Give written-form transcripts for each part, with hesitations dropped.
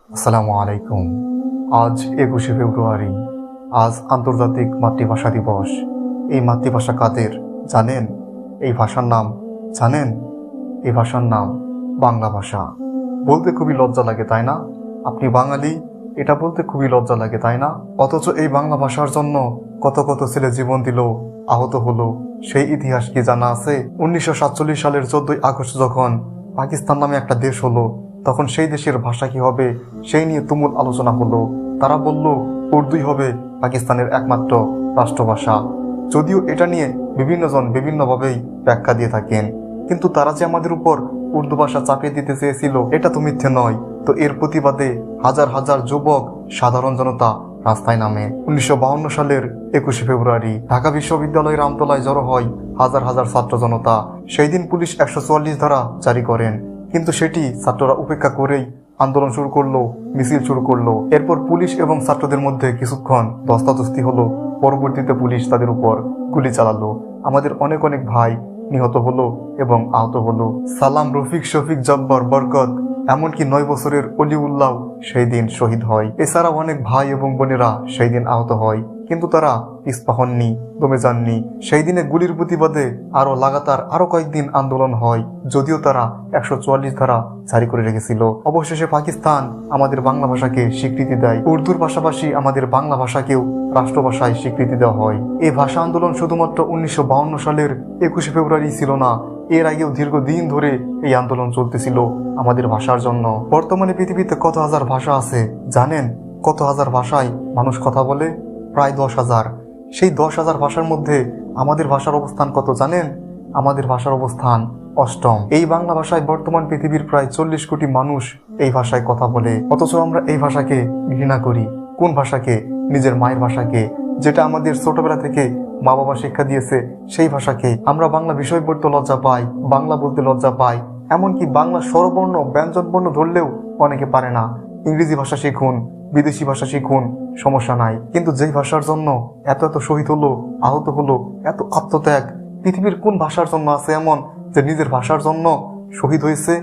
আসসালামু আলাইকুম। আজ 21শে ফেব্রুয়ারি। আজ আন্তর্জাতিক মাতৃভাষা দিবস। এই মাতৃভাষা কাদের জানেন? এই ভাষার নাম জানেন? এই ভাষার নাম বাংলা ভাষা। বলতে খুবই লজ্জা লাগে, তাই না? আপনি বাঙালি, এটা বলতে খুবই লজ্জা লাগে, তাই না? অথচ এই বাংলা ভাষার জন্য কত কত ছেলে জীবন দিল, আহত হলো। সেই ইতিহাস কি জানা আছে? 1947 সালের 14ই আগস্ট যখন পাকিস্তান নামে একটা দেশ হলো, তখন সেই দেশের ভাষা কি হবে সেই নিয়ে তুমুল আলোচনা হলো। তারা বলল উর্দুই হবে পাকিস্তানের একমাত্র রাষ্ট্রভাষা। যদিও এটা নিয়ে বিভিন্ন জন বিভিন্নভাবেই ব্যাখ্যা দিয়ে থাকেন, কিন্তু তারা যে আমাদের উপর উর্দু ভাষা চাপিয়ে দিতে চেয়েছিল এটা তো মিথ্যে নয়। তো এর প্রতিবাদে হাজার হাজার যুবক, সাধারণ জনতা রাস্তায় নামে। 1952 সালের 21শে ফেব্রুয়ারি ঢাকা বিশ্ববিদ্যালয়ের আমতলায় জড়ো হয় হাজার হাজার ছাত্র জনতা। সেই দিন পুলিশ 144 ধারা জারি করেন, কিন্তু সেটি ছাত্ররা উপেক্ষা করেই আন্দোলন শুরু করলো, মিছিল শুরু করলো। এরপর পুলিশ এবং ছাত্রদের মধ্যে কিছুক্ষণ ধস্তাধস্তি হলো। পরবর্তীতে পুলিশ তাদের উপর গুলি চালালো। আমাদের অনেক অনেক ভাই নিহত হলো এবং আহত হলো। সালাম, রফিক, শফিক, জব্বার, বরকত, এমনকি 9 বছরের অলিউল্লাহ সেই দিন শহীদ হয়। এছাড়া অনেক ভাই এবং বোনেরা সেই দিন আহত হয়, কিন্তু তারা পিছপা হননি, দমে যাননি। সেই দিনে গুলির প্রতিবাদে লাগাতার আরো কয়েকদিন আন্দোলন হয়, যদিও তারা 144 ধারা জারি করে রেখেছিল। অবশেষে পাকিস্তান আমাদের বাংলা ভাষাকে স্বীকৃতি দেয়। উর্দুর পাশাপাশি আমাদের বাংলা ভাষাকেও রাষ্ট্রভাষায় স্বীকৃতি দেওয়া হয়। এই ভাষা আন্দোলন শুধুমাত্র 1952 সালের 21শে ফেব্রুয়ারি ছিল না, এর আগেও দীর্ঘদিন ধরে এই আন্দোলন চলতেছিল আমাদের ভাষার জন্য। বর্তমানে পৃথিবীতে কত হাজার ভাষা আছে জানেন? কত হাজার ভাষায় মানুষ কথা বলে? প্রায় 10,000। সেই 10,000 ভাষার মধ্যে আমাদের ভাষার অবস্থান কত জানেন? আমাদের ভাষার অবস্থান 8ম। এই বাংলা ভাষায় বর্তমান পৃথিবীর প্রায় 40 কোটি মানুষ এই ভাষায় কথা বলে। অথচ আমরা এই ভাষাকে ঘৃণা করি। কোন ভাষাকে? নিজের মায়ের ভাষাকে, যেটা আমাদের ছোটবেলা থেকে মা বাবা শিক্ষা দিয়েছে। সেই ভাষাকে আমরা বাংলা বিষয় পড়তে লজ্জা পাই, বাংলা বলতে লজ্জা পাই। এমনকি বাংলা স্বরবর্ণ, ব্যঞ্জন বর্ণ ধরলেও অনেকে পারে না। ইংরেজি ভাষা শিখুন, বিদেশি ভাষা শিখুন, সমস্যা নাই। কিন্তু যেই ভাষার জন্য এত এত শহীদ হলো, আহত হলো, এত আত্মত্যাগ, পৃথিবীর কোন ভাষার জন্য আছে এমন যে নিজের ভাষার জন্য শহীদ হয়েছে?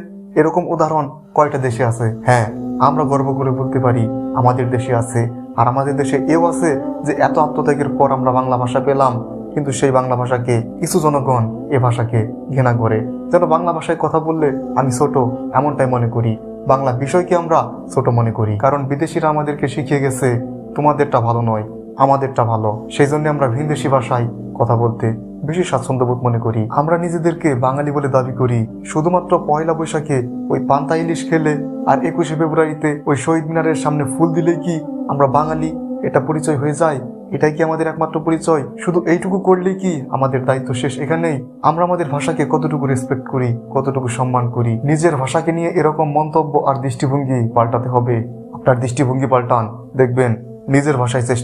এরকম উদাহরণ কয়টা দেশে আছে? হ্যাঁ, আমরা গর্ব করে বলতে পারি আমাদের দেশে আছে। আর আমাদের দেশে এও আছে যে এত আত্মত্যাগের পর আমরা বাংলা ভাষা পেলাম, কিন্তু সেই বাংলা ভাষাকে কিছু জনগণ এ ভাষাকে ঘৃণা করে। যেন বাংলা ভাষায় কথা বললে আমি ছোট, এমনটাই মনে করি। বাংলা বিষয়কে আমরা ছোট মনে করি, কারণ বিদেশিরা আমাদেরকে শিখিয়ে গেছে তোমাদেরটা ভালো নয়, আমাদেরটা ভালো। সেই জন্য আমরা ভিনদেশি ভাষায় কথা বলতে বেশি স্বাচ্ছন্দ্যবোধ মনে করি। আমরা নিজেদেরকে বাঙালি বলে দাবি করি শুধুমাত্র পয়লা বৈশাখে ওই পান্তা ইলিশ খেলে আর 21শে ফেব্রুয়ারিতে ওই শহীদ মিনারের সামনে ফুল দিলেই কি আমরা বাঙালি এটা পরিচয় হয়ে যায়? এটাই কি আমাদের একমাত্র পরিচয়? শুধু এইটুকু করলেই কি আমাদের দায়িত্ব শেষ এখানেই? আমরা আমাদের ভাষাকে কতটুকু রেসপেক্ট করি, কতটুকু সম্মান করি? নিজের ভাষাকে নিয়ে এরকম মন্তব্য আর দৃষ্টিভঙ্গি পাল্টাতে হবে। আপনার দৃষ্টিভঙ্গি পাল্টান, দেখবেন নিজের ভাষায় চেষ্টা